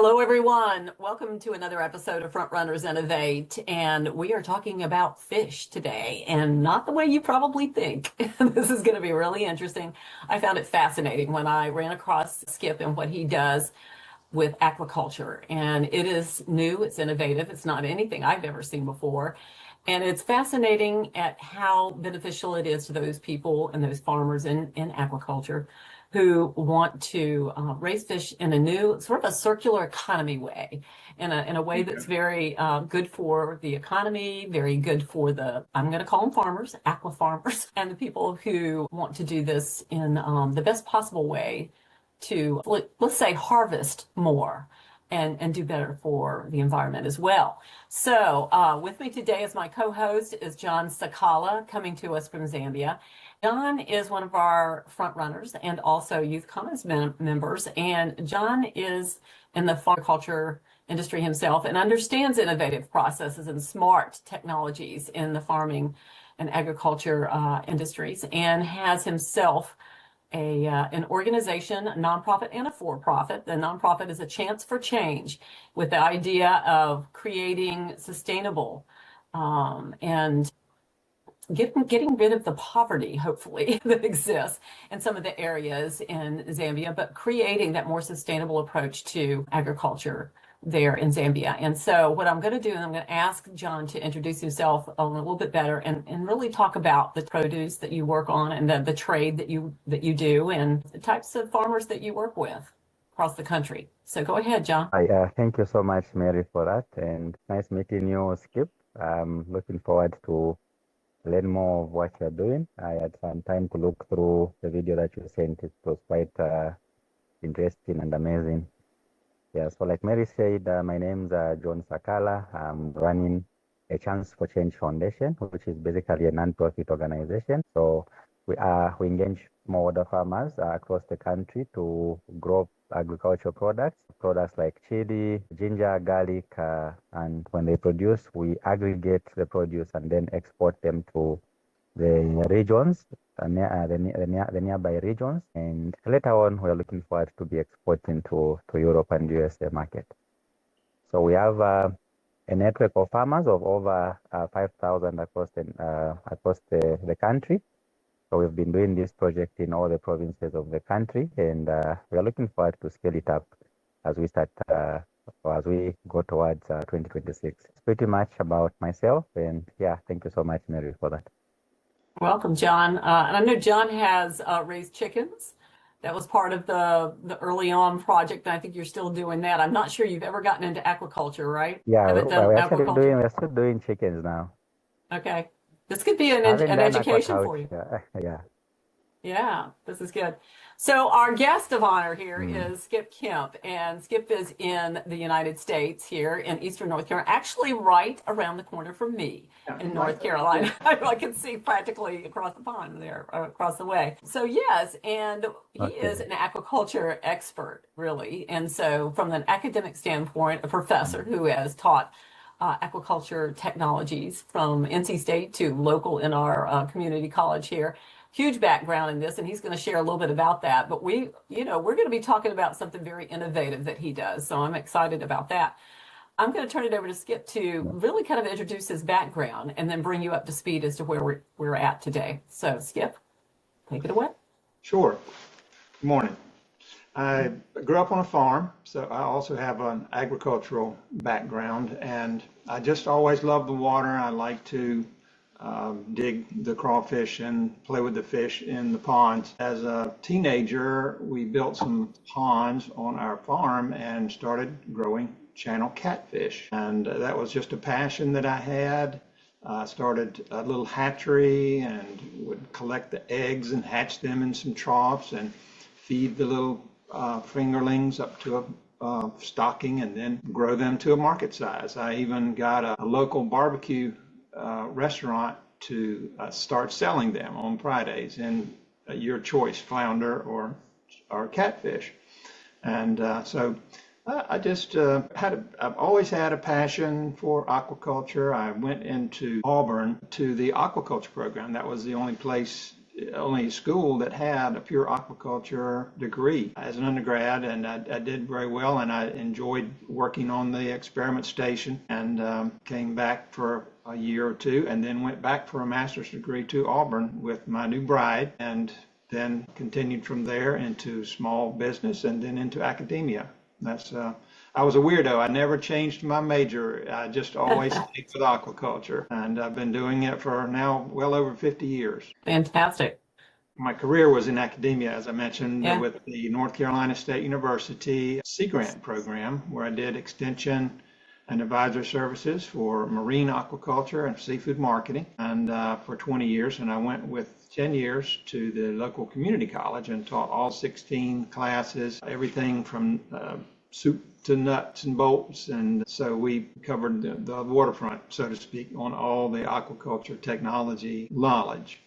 Hello, everyone. Welcome to another episode of Front Runners Innovate. And we are talking about fish today, and not the way you probably think. This is going to be really interesting. I found it fascinating when I ran across Skip and what he does with aquaculture. And it is new, it's innovative, it's not anything I've ever seen before. And it's fascinating at how beneficial it is to those people and those farmers in aquaculture who want to raise fish in a new sort of a circular economy way, in a way that's very good for the economy, very good for the, I'm going to call them farmers, aqua farmers, and the people who want to do this in the best possible way to, let's say, harvest more and do better for the environment as well. So with me today as my co-host is John Sakala, coming to us from Zambia. John is one of our front runners and also Youth Commons members. And John is in the farm culture industry himself and understands innovative processes and smart technologies in the farming and agriculture industries, and has himself an organization, a nonprofit and a for-profit. The nonprofit is a chance for change, with the idea of creating sustainable and getting rid of the poverty, hopefully, that exists in some of the areas in Zambia, but creating that more sustainable approach to agriculture there in Zambia. And so what I'm going to do is I'm going to ask John to introduce himself a little bit better and really talk about the produce that you work on and the trade that you do and the types of farmers that you work with across the country. So go ahead, John. Hi, thank you so much, Mary, for that. And nice meeting you, Skip. I'm looking forward to learn more of what you're doing. I had some time to look through the video that you sent. It was quite interesting and amazing. Yeah, so like Mary said, my name's John Sakala. I'm running a Chance for Change Foundation, which is basically a non-profit organization. So we engage smallholder farmers across the country to grow agricultural products like chili, ginger, garlic, and when they produce, we aggregate the produce and then export them to the regions, the nearby regions, and later on we're looking forward to be exporting to Europe and USA market. So we have a network of farmers of over 5,000 across the country. So we've been doing this project in all the provinces of the country, and we are looking forward to scale it up as we start or as we go towards 2026. It's pretty much about myself, and yeah, thank you so much, Mary, for that. Welcome, John. And I know John has raised chickens. That was part of the early on project, and I think you're still doing that. I'm not sure you've ever gotten into aquaculture, right? Yeah, Haven't done aquaculture? we're still doing chickens now. Okay. This could be I haven't an done education for you. aquaculture. Yeah. Yeah, this is good. So our guest of honor here is Skip Kemp, and Skip is in the United States here in Eastern North Carolina, actually right around the corner from me in North Carolina. I can see practically across the pond there, across the way. So yes, and he is an aquaculture expert, really. And so from an academic standpoint, a professor who has taught aquaculture technologies from NC State to local in our community college here. Huge background in this, and he's going to share a little bit about that. But we're going to be talking about something very innovative that he does. So I'm excited about that. I'm going to turn it over to Skip to really kind of introduce his background and then bring you up to speed as to where we're at today. So Skip, take it away. Sure. Good morning. I grew up on a farm, so I also have an agricultural background, and I just always loved the water. I like to dig the crawfish and play with the fish in the ponds. As a teenager, we built some ponds on our farm and started growing channel catfish. And that was just a passion that I had. I started a little hatchery and would collect the eggs and hatch them in some troughs and feed the little fingerlings up to a stocking and then grow them to a market size. I even got a local barbecue restaurant to start selling them on Fridays in your choice, flounder or catfish. And so I just I've always had a passion for aquaculture. I went into Auburn to the aquaculture program. That was the only place only school that had a pure aquaculture degree as an undergrad, and I did very well, and I enjoyed working on the experiment station, and came back for a year or two, and then went back for a master's degree to Auburn with my new bride, and then continued from there into small business and then into academia. That's I was a weirdo. I never changed my major. I just always stayed with aquaculture, and I've been doing it for now well over 50 years. Fantastic. My career was in academia, as I mentioned, Yeah. with the North Carolina State University Sea Grant program, where I did extension and advisor services for marine aquaculture and seafood marketing, and for 20 years. And I went with 10 years to the local community college and taught all 16 classes, everything from soup to nuts and bolts. And so we covered the waterfront, so to speak, on all the aquaculture technology knowledge,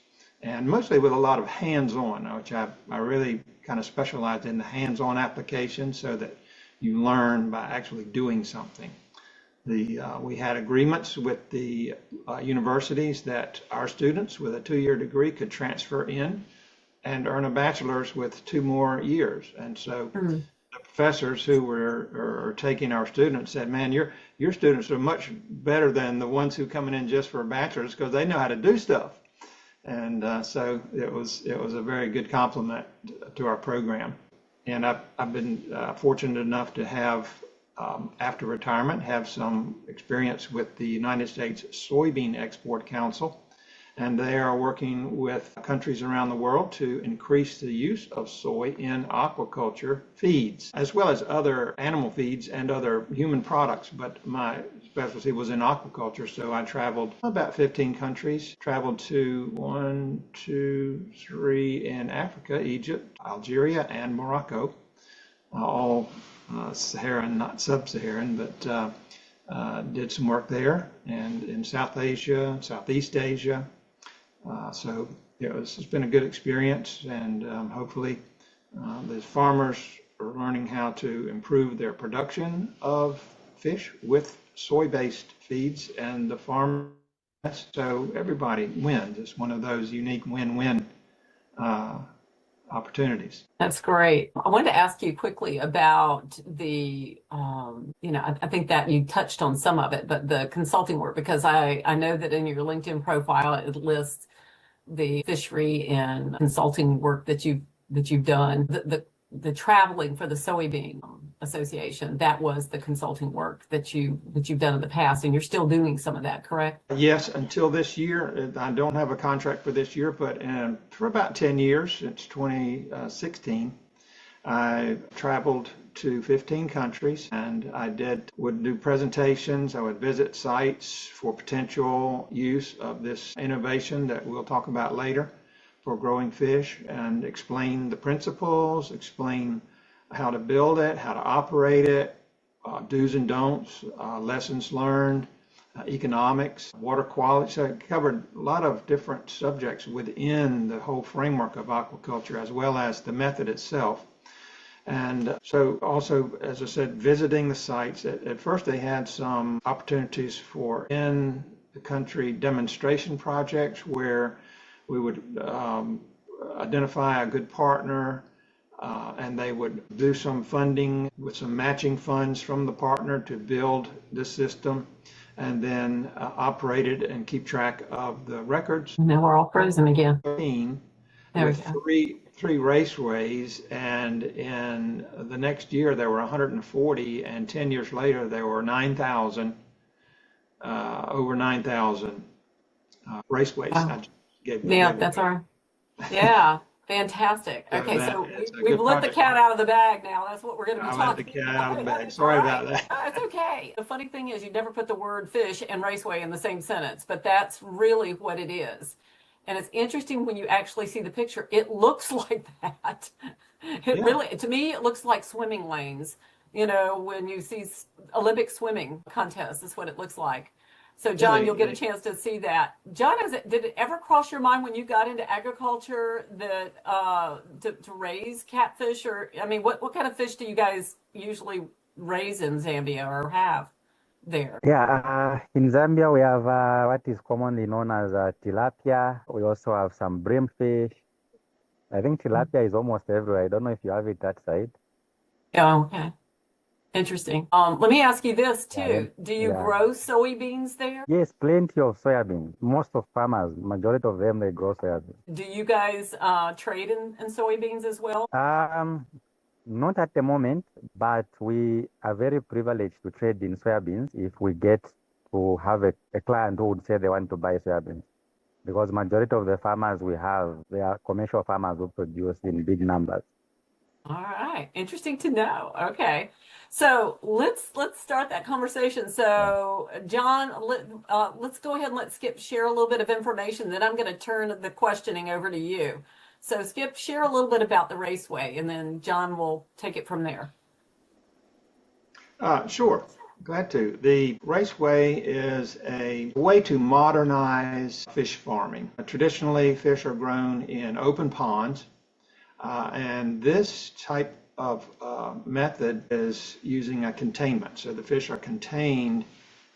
and mostly with a lot of hands-on, which I really kind of specialized in the hands-on application so that you learn by actually doing something. We had agreements with the universities that our students with a 2-year degree could transfer in and earn a bachelor's with 2 more years. And so the professors who were taking our students said, "Man, your students are much better than the ones who coming in just for a bachelor's because they know how to do stuff." And so it was a very good compliment to our program. And I've been fortunate enough to have, after retirement, have some experience with the United States Soybean Export Council. And they are working with countries around the world to increase the use of soy in aquaculture feeds, as well as other animal feeds and other human products. But my specialty was in aquaculture, so I traveled about 15 countries, traveled to 1, 2, 3 in Africa, Egypt, Algeria, and Morocco, all Saharan, not sub-Saharan, but did some work there, and in South Asia, Southeast Asia. So it's been a good experience, and hopefully the farmers are learning how to improve their production of fish with soy-based feeds, and the farm, so everybody wins. It's one of those unique win-win opportunities. That's great. I wanted to ask you quickly about the, I think that you touched on some of it, but the consulting work, because I know that in your LinkedIn profile, it lists the fishery and consulting work that you've done. The traveling for the Soybean Association, that was the consulting work that you've done in the past, and you're still doing some of that, correct? Yes, until this year. I don't have a contract for this year, but for about 10 years, since 2016, I traveled to 15 countries, and would do presentations. I would visit sites for potential use of this innovation that we'll talk about later for growing fish, and explain the principles, explain how to build it, how to operate it, do's and don'ts, lessons learned, economics, water quality. So it covered a lot of different subjects within the whole framework of aquaculture, as well as the method itself. And so also, as I said, visiting the sites. At first they had some opportunities for in the country demonstration projects where we would identify a good partner, and they would do some funding with some matching funds from the partner to build the system, and then operate it and keep track of the records. Now we're all frozen again. With three raceways, and in the next year there were 140, and 10 years later there were 9,000, over 9,000 raceways. Wow. Yeah, that's our, yeah, fantastic. Okay, so we've let the cat out of the bag now. That's what we're going to be talking about. I let the cat out of the bag. Sorry about that. It's okay. The funny thing is you never put the word fish and raceway in the same sentence, but that's really what it is. And it's interesting when you actually see the picture, it looks like that. Really, to me, it looks like swimming lanes. When you see Olympic swimming contests, that's what it looks like. So, John, you'll get a chance to see that. John, did it ever cross your mind when you got into agriculture that to raise catfish, or what kind of fish do you guys usually raise in Zambia or have? there? Yeah, in Zambia we have what is commonly known as tilapia. We also have some bream fish. I think tilapia is almost everywhere. I don't know if you have it that side. Yeah, okay. Interesting. Let me ask you this Yeah, then too. Do you yeah. grow soybeans there? Yes, plenty of soybean. Most of farmers, majority of them, they grow soybean. Do you guys trade in soybeans as well? Um, Not at the moment, but we are very privileged to trade in soybeans if we get to have a client who would say they want to buy soybeans. Because majority of the farmers we have, they are commercial farmers who produce in big numbers. All right, interesting to know. Okay, so let's start that conversation. Yeah. So, John, let's go ahead and let Skip share a little bit of information. Then I'm going to turn the questioning over to you. So, Skip, share a little bit about the Raceway, and then John will take it from there. Sure, glad to. The raceway is a way to modernize fish farming. Traditionally, fish are grown in open ponds, and this type of method is using a containment. So the fish are contained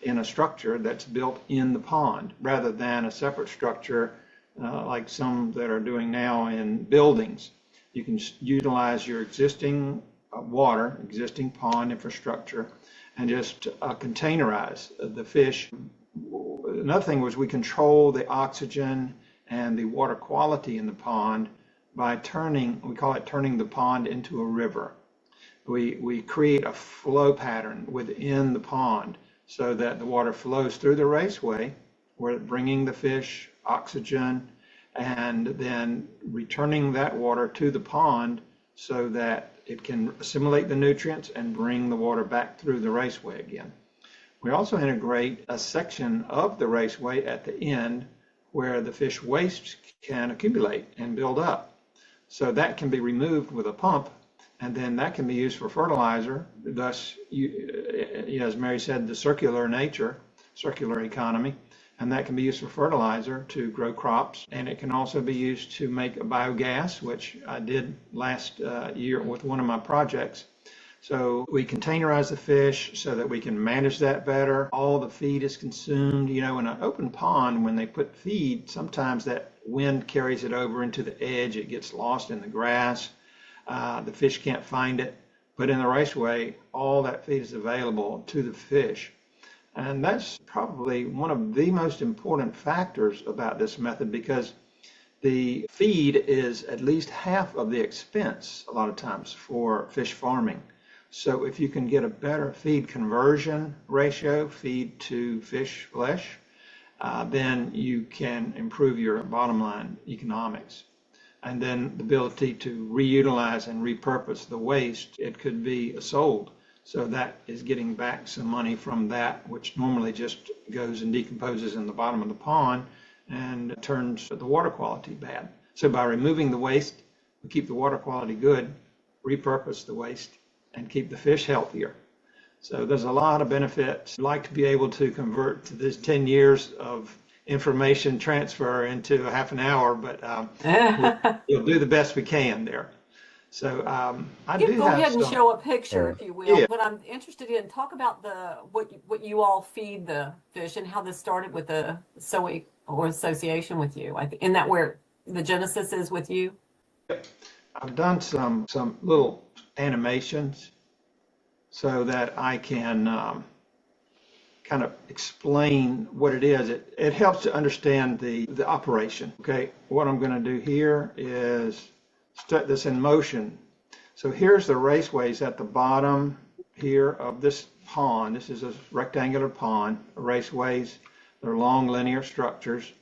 in a structure that's built in the pond rather than a separate structure like some that are doing now in buildings. You can utilize your existing water, existing pond infrastructure, and just containerize the fish. Another thing was we control the oxygen and the water quality in the pond by we call it turning the pond into a river. We create a flow pattern within the pond so that the water flows through the raceway, where bringing the fish oxygen and then returning that water to the pond so that it can assimilate the nutrients and bring the water back through the raceway again. We also integrate a section of the raceway at the end where the fish waste can accumulate and build up. So that can be removed with a pump, and then that can be used for fertilizer. Thus, as Mary said, the circular nature, circular economy, and that can be used for fertilizer to grow crops. And it can also be used to make a biogas, which I did last year with one of my projects. So we containerize the fish so that we can manage that better. All the feed is consumed. In an open pond, when they put feed, sometimes that wind carries it over into the edge. It gets lost in the grass. The fish can't find it. But in the raceway, all that feed is available to the fish. And that's probably one of the most important factors about this method, because the feed is at least half of the expense a lot of times for fish farming. So if you can get a better feed conversion ratio, feed to fish flesh, then you can improve your bottom line economics. And then the ability to reutilize and repurpose the waste, it could be sold. So that is getting back some money from that, which normally just goes and decomposes in the bottom of the pond and turns the water quality bad. So by removing the waste, we keep the water quality good, repurpose the waste, and keep the fish healthier. So there's a lot of benefits. I'd like to be able to convert to this 10 years of information transfer into a half an hour, but we'll do the best we can there. So I do Go have ahead and some. show a picture, if you will. Yeah. What I'm interested in, talk about what you all feed the fish and how this started with the soy or association with you. Isn't that where the genesis is with you? I've done some little animations so that I can kind of explain what it is. It helps to understand the operation. Okay, what I'm going to do here is set this in motion. So here's the raceways at the bottom here of this pond. This is a rectangular pond. Raceways, they're long linear structures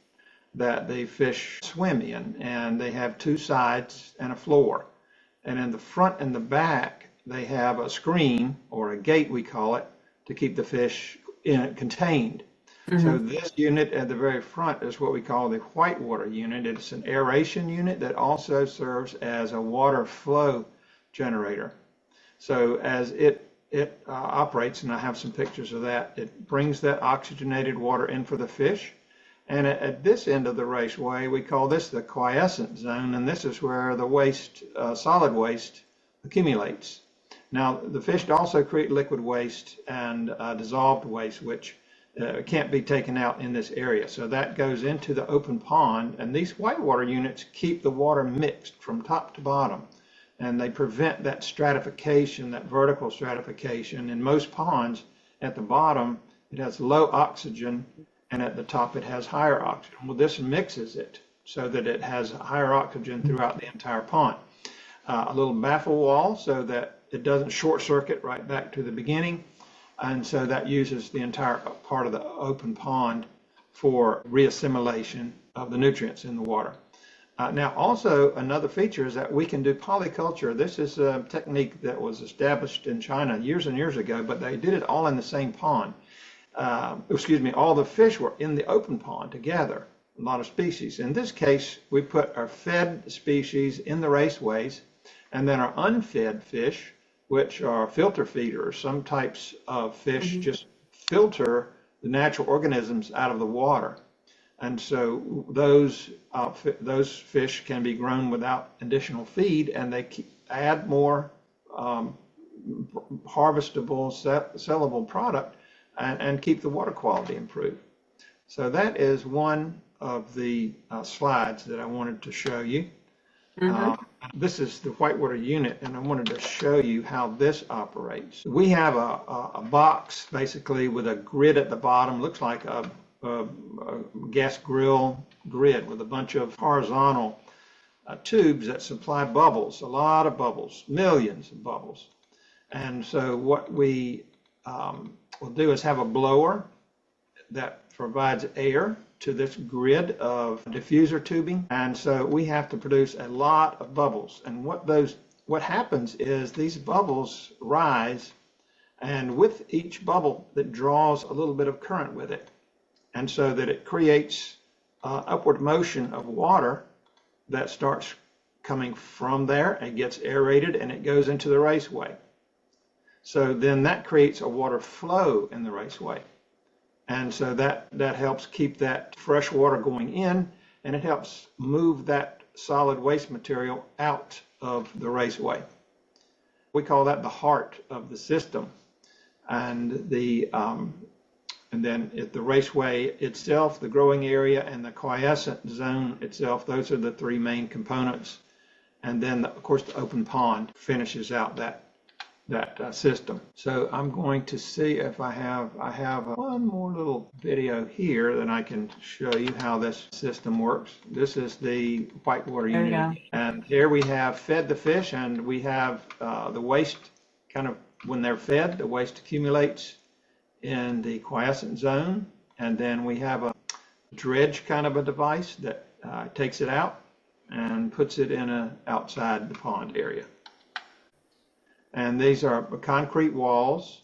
that the fish swim in, and they have two sides and a floor. And in the front and the back, they have a screen, or a gate we call it, to keep the fish in it contained. So this unit at the very front is what we call the whitewater unit. It's an aeration unit that also serves as a water flow generator. So as it operates, and I have some pictures of that, it brings that oxygenated water in for the fish. And at this end of the raceway, we call this the quiescent zone, and this is where the waste, solid waste, accumulates. Now, the fish also create liquid waste and dissolved waste, which can't be taken out in this area. So that goes into the open pond, and these whitewater units keep the water mixed from top to bottom, and they prevent that stratification, that vertical stratification. In most ponds, at the bottom, it has low oxygen, and at the top, it has higher oxygen. Well, this mixes it so that it has higher oxygen throughout the entire pond. A little baffle wall so that it doesn't short circuit right back to the beginning. And so that uses the entire part of the open pond for reassimilation of the nutrients in the water. Now, also another feature is that we can do polyculture. This is a technique that was established in China years and years ago, but they did it all in the same pond. All the fish were in the open pond together, a lot of species. In this case, we put our fed species in the raceways, and then our unfed fish, which are filter feeders. Some types of fish just filter the natural organisms out of the water. And so those fish can be grown without additional feed, and they add more harvestable, sellable product and keep the water quality improved. So that is one of the slides that I wanted to show you. This is the whitewater unit, and I wanted to show you how this operates. We have a box basically with a grid at the bottom, looks like a gas grill grid with a bunch of horizontal tubes that supply bubbles, a lot of bubbles, millions of bubbles. And so what we will do is have a blower that provides air to this grid of diffuser tubing, and so we have to produce a lot of bubbles. And what happens is these bubbles rise, and with each bubble that draws a little bit of current with it, and so that it creates upward motion of water that starts coming from there and gets aerated, and it goes into the raceway. So then that creates a water flow in the raceway. And so that helps keep that fresh water going in, and it helps move that solid waste material out of the raceway. We call that the heart of the system. And then at the raceway itself, the growing area, and the quiescent zone itself, those are the three main components. And then, of course, the open pond finishes out that system. So I'm going to see if I have one more little video here that I can show you how this system works. This is the whitewater unit. And here we have fed the fish, and we have the waste kind of, when they're fed, the waste accumulates in the quiescent zone. And then we have a dredge kind of a device that takes it out and puts it in outside the pond area. And these are concrete walls,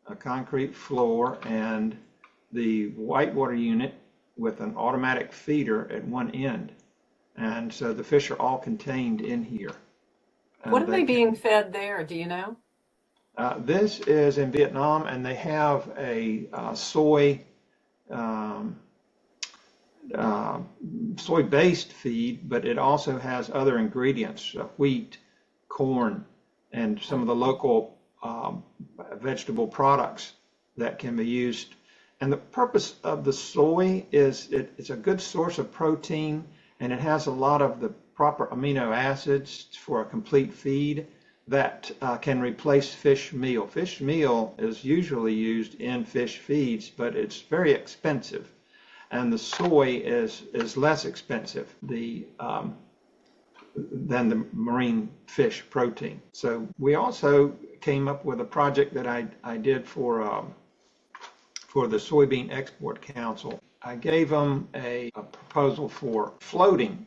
a concrete floor, and the whitewater unit with an automatic feeder at one end. And so the fish are all contained in here. What are they being fed there? Do you know? This is in Vietnam, and they have a soy-based feed, but it also has other ingredients, wheat, corn, and some of the local vegetable products that can be used. And the purpose of the soy is it's a good source of protein, and it has a lot of the proper amino acids for a complete feed that can replace fish meal. Fish meal is usually used in fish feeds, but it's very expensive. And the soy is less expensive than the marine fish protein. So we also came up with a project that I did for the Soybean Export Council. I gave them a proposal for floating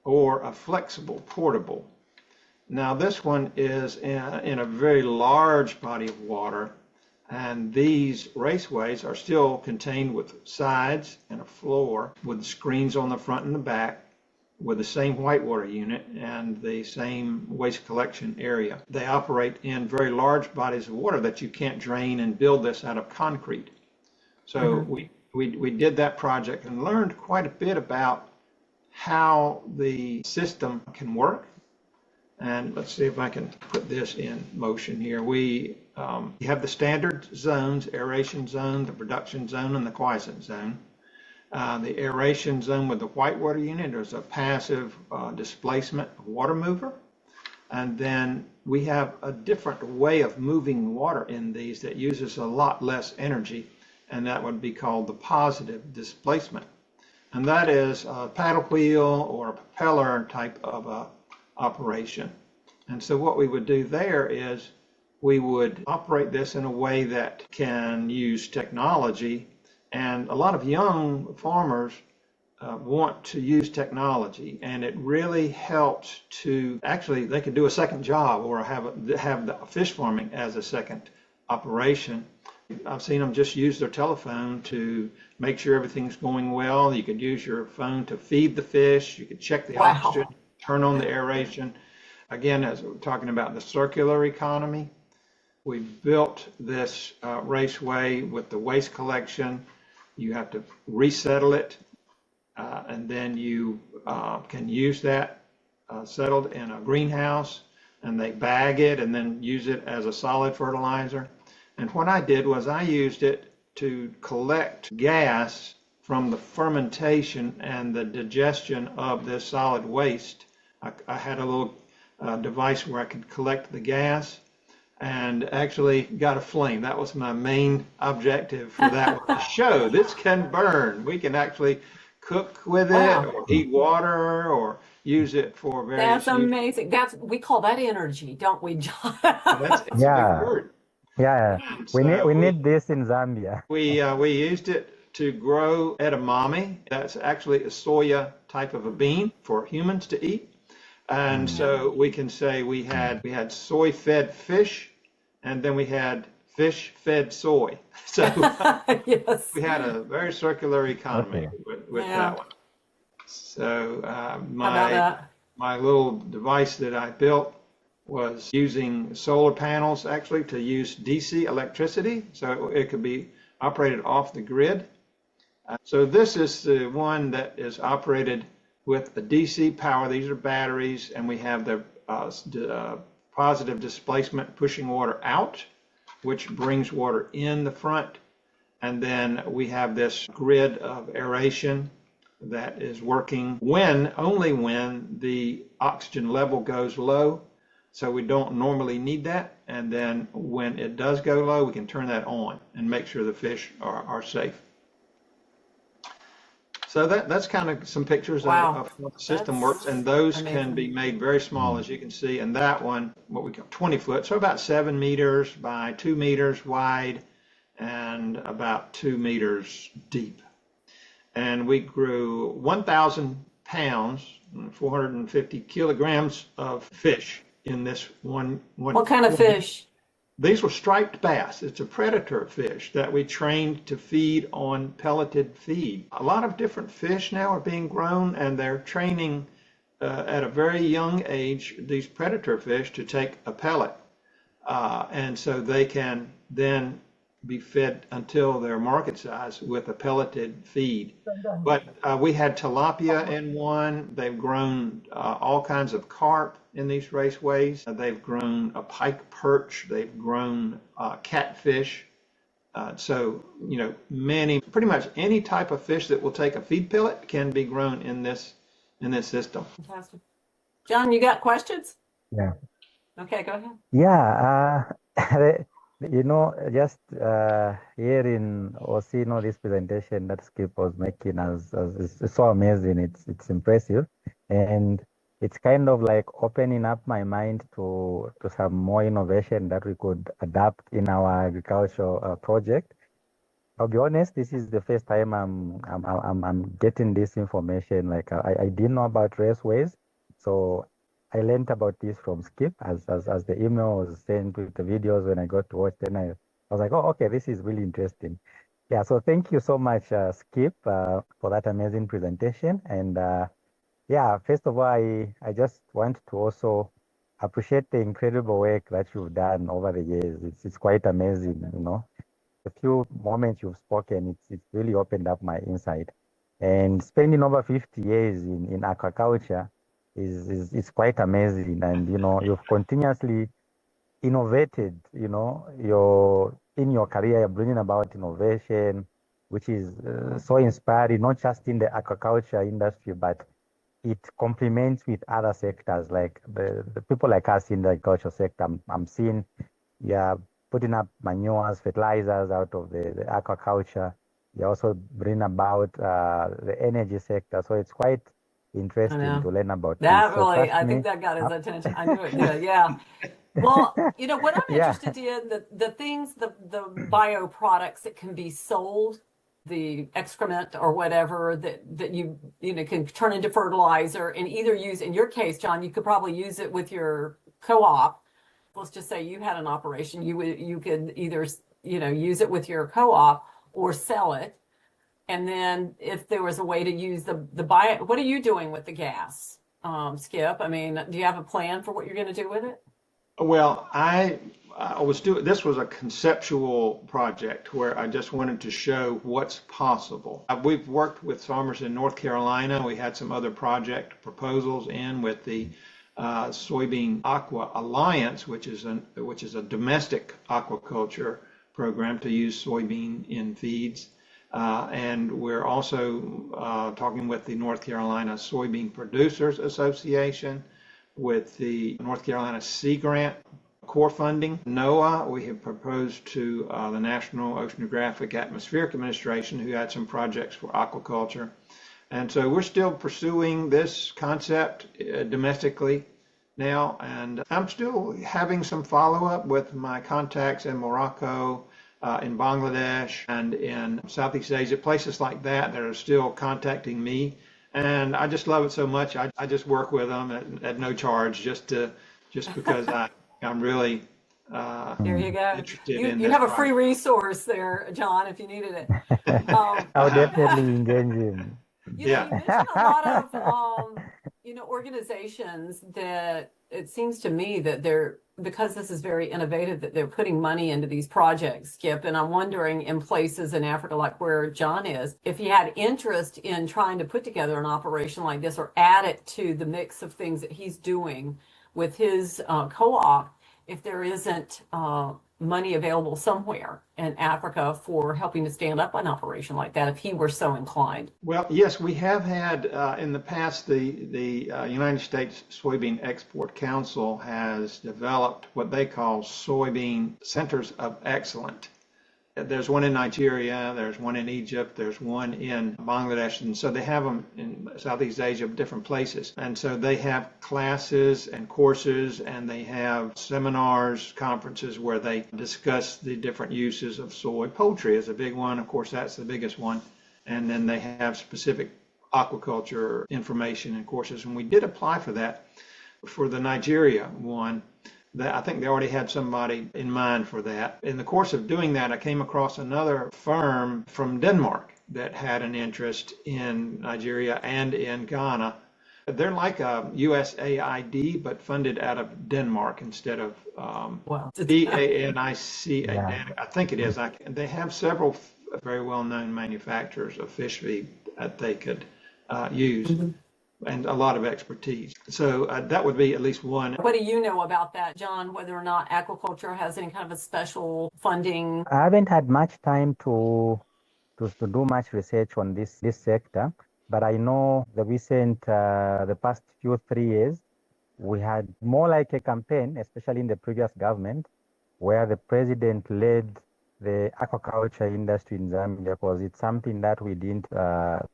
or a flexible portable. Now this one is in a very large body of water, and these raceways are still contained with sides and a floor with screens on the front and the back, with the same whitewater unit and the same waste collection area. They operate in very large bodies of water that you can't drain and build this out of concrete. So we did that project and learned quite a bit about how the system can work And let's see if I can put this in motion here. We have the standard zones, aeration zone, the production zone, and the quiescent zone. The aeration zone with the white water unit is a passive displacement water mover. And then we have a different way of moving water in these that uses a lot less energy, and that would be called the positive displacement. And that is a paddle wheel or a propeller type of operation. And so what we would do there is we would operate this in a way that can use technology. And a lot of young farmers want to use technology, and it really helps to actually they could do a second job or have the fish farming as a second operation. I've seen them just use their telephone to make sure everything's going well. You could use your phone to feed the fish. You could check the oxygen, turn on the aeration. Again, as we're talking about the circular economy, we built this raceway with the waste collection. You have to resettle it, and then you can use that settled in a greenhouse, and they bag it and then use it as a solid fertilizer. And what I did was I used it to collect gas from the fermentation and the digestion of this solid waste. I had a little device where I could collect the gas and actually got a flame. That was my main objective for that one, to show this can burn. We can actually cook with it or heat water or use it for various That's amazing. We call that energy, don't we, John? It's a big word. Yeah, we need this in Zambia. We used it to grow edamame. That's actually a soya type of a bean for humans to eat. And so we can say we had soy-fed fish, and then we had fish-fed soy. So yes. we had a very circular economy with that one. So my little device that I built was using solar panels actually to use DC electricity, so it could be operated off the grid. So this is the one that is operated with the DC power. These are batteries, and we have the positive displacement pushing water out, which brings water in the front. And then we have this grid of aeration that is working only when the oxygen level goes low. So we don't normally need that. And then when it does go low, we can turn that on and make sure the fish are safe. So that's kind of some pictures of how the system works. And those can be made very small, as you can see. And that one, what we call 20 foot, so about 7 meters by 2 meters wide and about 2 meters deep. And we grew 1,000 pounds, 450 kilograms of fish in this one. What kind of fish? These were striped bass. It's a predator fish that we trained to feed on pelleted feed. A lot of different fish now are being grown, and they're training at a very young age these predator fish to take a pellet. And so they can then be fed until they're market size with a pelleted feed. But we had tilapia in one. They've grown all kinds of carp in these raceways. They've grown a pike perch. They've grown catfish. So, pretty much any type of fish that will take a feed pellet can be grown in this system. Fantastic. John, you got questions? Yeah. Okay, go ahead. Yeah. Just hearing or seeing this presentation that Skip was making is so amazing. It's impressive, and it's kind of like opening up my mind to some more innovation that we could adapt in our agricultural project. I'll be honest, this is the first time I'm getting this information. Like I didn't know about raceways, so I learned about this from Skip as the email was sent with the videos. When I got to watch, then I was like, oh, okay, this is really interesting. Yeah, so thank you so much, Skip, for that amazing presentation. And yeah, first of all, I just want to also appreciate the incredible work that you've done over the years. It's quite amazing, The few moments you've spoken, it's really opened up my insight. And spending over 50 years in aquaculture, is quite amazing. And, you've continuously innovated, in your career, you're bringing about innovation, which is so inspiring, not just in the aquaculture industry, but it complements with other sectors, like the people like us in the agriculture sector. I'm seeing, yeah, putting up manures, fertilizers out of the aquaculture. You're also bringing about the energy sector. So it's quite I interesting know. to learn about this. That So really, trust I think me. that got his uh, attention. I knew it did. Yeah. Well, what I'm yeah. interested in, the things, the bio products that can be sold, the excrement or whatever that you can turn into fertilizer and either use, in your case, John, you could probably use it with your co-op. Let's just say you had an operation, you could either, use it with your co-op or sell it. And then if there was a way to use the bio, what are you doing with the gas, Skip? I mean, do you have a plan for what you're going to do with it? Well, I was doing this was a conceptual project where I just wanted to show what's possible. We've worked with farmers in North Carolina. We had some other project proposals in with the Soybean Aqua Alliance, which is a domestic aquaculture program to use soybean in feeds. And we're also talking with the North Carolina Soybean Producers Association, with the North Carolina Sea Grant core funding. NOAA, we have proposed to the National Oceanographic Atmospheric Administration, who had some projects for aquaculture. And so we're still pursuing this concept domestically now, and I'm still having some follow-up with my contacts in Morocco, in Bangladesh, and in Southeast Asia, places like that that are still contacting me. And I just love it so much. I just work with them at no charge, just because I'm really There you go. interested You in you this have a free project. resource there, John, if you needed it. Um, I'll definitely engage him. Yeah. you mentioned a lot of organizations that it seems to me that they're, because this is very innovative, that they're putting money into these projects, Skip. And I'm wondering, in places in Africa like where John is, if he had interest in trying to put together an operation like this or add it to the mix of things that he's doing with his co-op, if there isn't money available somewhere in Africa for helping to stand up an operation like that, if he were so inclined. Well, yes, we have had in the past the United States Soybean Export Council has developed what they call soybean centers of excellence. There's one in Nigeria, there's one in Egypt, there's one in Bangladesh, and so they have them in Southeast Asia, different places. And so they have classes and courses, and they have seminars, conferences where they discuss the different uses of soy. Poultry is a big one, of course, that's the biggest one. And then they have specific aquaculture information and courses. And we did apply for that for the Nigeria one. That I think they already had somebody in mind for that. In the course of doing that, I came across another firm from Denmark that had an interest in Nigeria and in Ghana. They're like a USAID, but funded out of Denmark instead of Wow. DANICA. Yeah. I think it is. They have several very well-known manufacturers of fish feed that they could use. And a lot of expertise. So that would be at least one. What do you know about that, John, whether or not aquaculture has any kind of a special funding? I haven't had much time to do much research on this sector, but I know the past 3 years, we had more like a campaign, especially in the previous government, where the president led the aquaculture industry in Zambia, because it's something that we didn't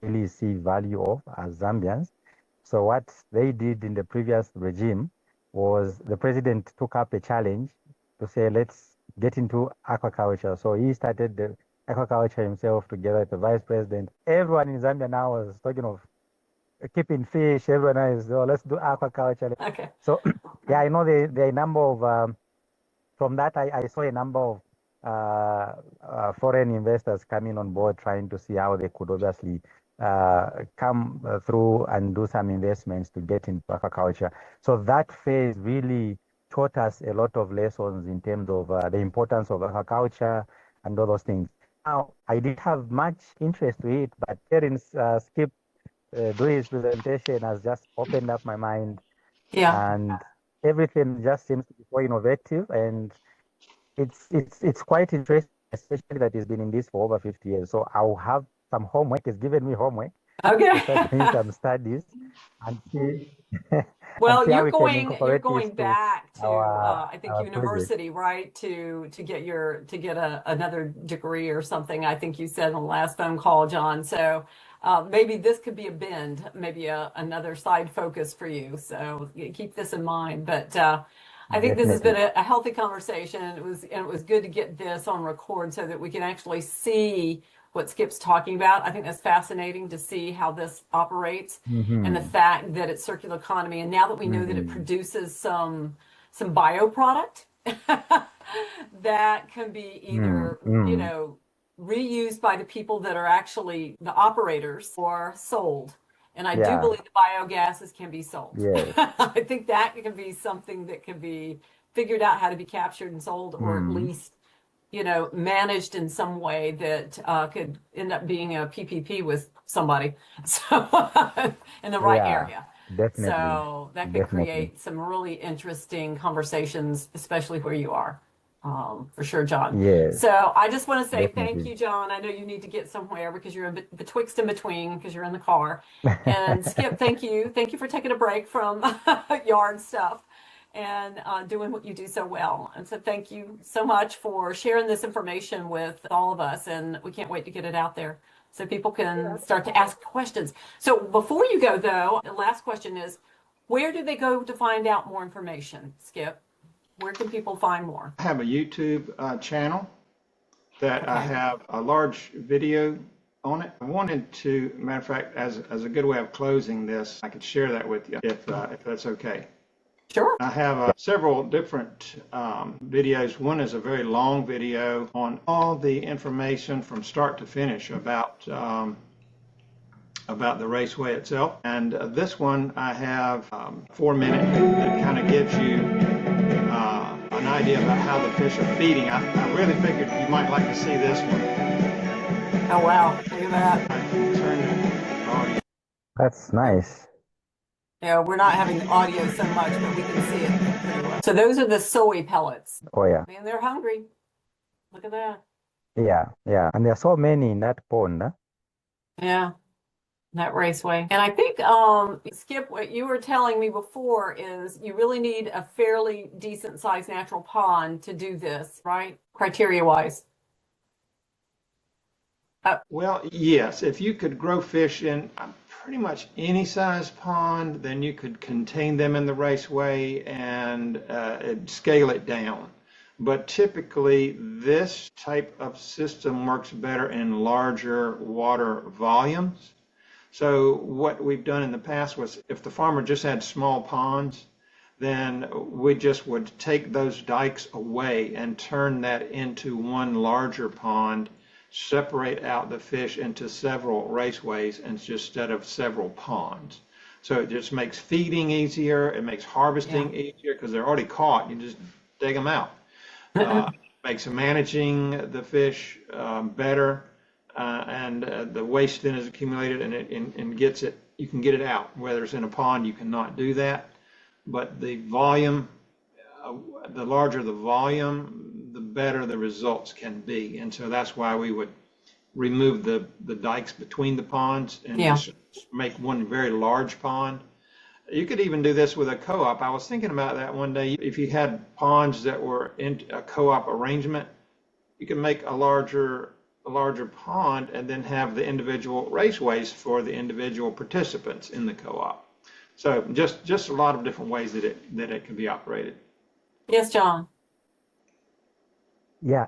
really see value of as Zambians. So what they did in the previous regime was the president took up a challenge to say, let's get into aquaculture. So he started the aquaculture himself together with the vice president. Everyone in Zambia now was talking of keeping fish. Everyone is, oh, let's do aquaculture. Okay. So yeah, I know there are a number of, from that I saw a number of foreign investors coming on board, trying to see how they could obviously come through and do some investments to get into aquaculture. So that phase really taught us a lot of lessons in terms of the importance of aquaculture and all those things. Now, I didn't have much interest to it, but hearing Skip doing his presentation has just opened up my mind, Yeah. and everything just seems to be so innovative, and it's quite interesting, especially that he's been in this for over 50 years. So I'll have some homework. He's given me homework to Okay. start doing some studies and see and Well, see how we can you're incorporate this going to back to I think our project. university, right? To get another degree or something. I think you said on the last phone call, John. So maybe this could be a bend, maybe another side focus for you. So keep this in mind. But I think this has been Definitely. a healthy conversation. It was good to get this on record so that we can actually see what Skip's talking about. I think that's fascinating to see how this operates and the Mm-hmm. fact that it's circular economy. And now that we know that it Mm-hmm. produces some bioproduct that can be either, Mm-hmm. reused by the people that are actually the operators or sold. And I do Yeah. believe the biogases can be sold. Yes. I think that can be something that can be figured out how to be captured and sold, or at Mm. least managed in some way that could end up being a PPP with somebody, so in the right Yeah. area. Definitely. So that could Definitely. create some really interesting conversations, especially where you are, for sure, John. Yes. So I just want to say thank Definitely. you, John. I know you need to get somewhere because you're betwixt and between because you're in the car. And Skip, thank you. Thank you for taking a break from yard stuff and doing what you do so well. And so thank you so much for sharing this information with all of us. And we can't wait to get it out there so people can start to ask questions. So before you go, though, the last question is, where do they go to find out more information, Skip? Where can people find more? I have a YouTube channel that I Okay. have a large video on it. I wanted to, matter of fact, as a good way of closing this, I could share that with you if that's okay. Sure. I have several different videos. One is a very long video on all the information from start to finish about the raceway itself. And this one I have 4 minute that kind of gives you an idea about how the fish are feeding. I really figured you might like to see this one. Oh, wow. Look at that. I can turn the audio. That's Oh, nice. yeah, we're not having the audio so much, but we can see it pretty well. So those are the soy pellets. Oh yeah. Man, they're hungry. Look at that. Yeah. Yeah. And there are so many in that pond. Huh? Yeah. That raceway. And I think, Skip, what you were telling me before is you really need a fairly decent sized natural pond to do this, right? Criteria wise. Well, yes, if you could grow fish in pretty much any size pond, then you could contain them in the raceway and scale it down. But typically, this type of system works better in larger water volumes. So what we've done in the past was if the farmer just had small ponds, then we just would take those dikes away and turn that into one larger pond, separate out the fish into several raceways instead of several ponds. So it just makes feeding easier, it makes Yeah. harvesting easier because they're already caught, you just dig them out. Uh, Makes managing the fish better, and the waste then is accumulated and gets it. You can get it out. Whether it's in a pond, you cannot do that. But the volume, the larger the volume, the better the results can be. And so that's why we would remove the dikes between the ponds and Yeah. just make one very large pond. You could even do this with a co-op. I was thinking about that one day. If you had ponds that were in a co-op arrangement, you can make a larger pond and then have the individual raceways for the individual participants in the co-op. So just a lot of different ways that it can be operated. Yes, John. Yeah.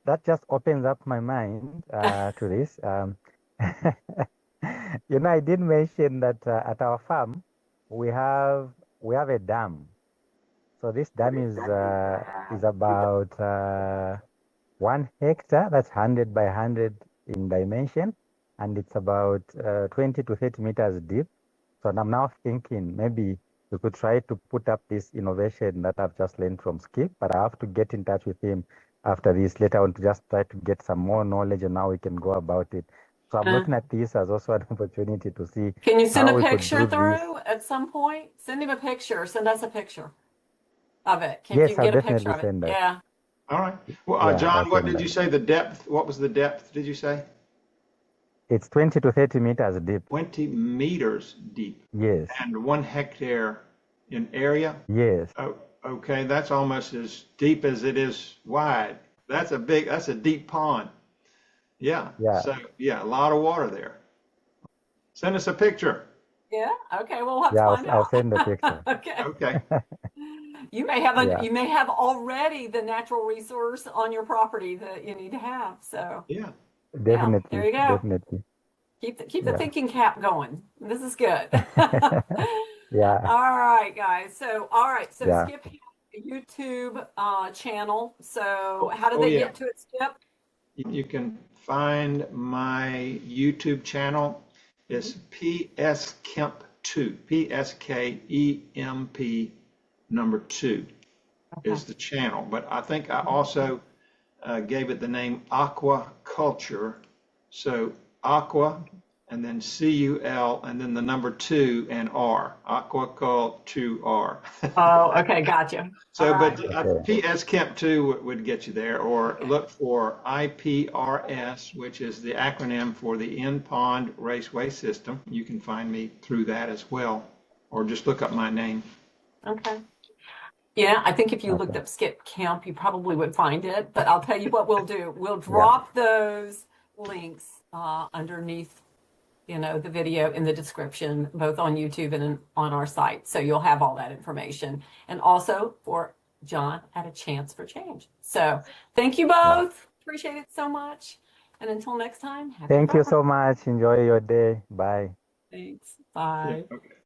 That just opens up my mind to this. I did mention that at our farm we have we have a dam. So this dam is about 1 hectare. That's 100 by 100 in dimension, and it's about 20 to 30 meters deep. So I'm now thinking maybe we could try to put up this innovation that I've just learned from Skip, but I have to get in touch with him after this. Later on to just try to get some more knowledge on how we can go about it. So I'm Uh, looking at this as also an opportunity to see can you send how a we could picture do this. through at some point? Send him a picture. Send us a picture of it. If you Yes, can I'll get a picture definitely of it. send that. Yeah. All right. Well, Yeah, I'll John, what send did you that. say the depth? What was the depth, did you say? It's 20 to 30 meters deep. 20 meters deep Yes, and 1 hectare in area. yes, Oh, okay, that's almost as deep as it is wide. That's a deep pond. Yeah. yeah, So, yeah, a lot of water there. Send us a picture. Yeah. Okay. Well, we'll have to yeah. find I'll out. send the picture. Okay. Okay. Yeah, You may have already the natural resource on your property that you need to have. So, Yeah. yeah, there definitely, you go. definitely. Keep the Yeah, thinking cap going. This is good. yeah, All right, guys. All right. So yeah. Skip has a YouTube channel. So Oh, how do oh they yeah. get to it, Skip? You can find my YouTube channel. It's PS Kemp 2. PSKEMP number 2 Okay. is the channel. But I think I also gave it the name aquaculture. So aqua and then CUL and then the number 2 and R. Aquaculture. Oh, okay. Gotcha. All So, but right. Okay, PS Kemp 2 would get you there, or look for IPRS, which is the acronym for the In-Pond Raceway System. You can find me through that as well, or just look up my name. Okay. Yeah, I think if you looked okay. up Skip Camp, you probably would find it. But I'll tell you what we'll do. We'll Yeah, drop those links underneath, the video in the description, both on YouTube and on our site. So you'll have all that information. And also for John at A Chance for Change. So thank you yeah. both. Appreciate it so much. And until next time, happy Thank you farming. so much. Enjoy your day. Bye. Thanks. Yeah. Bye. Okay.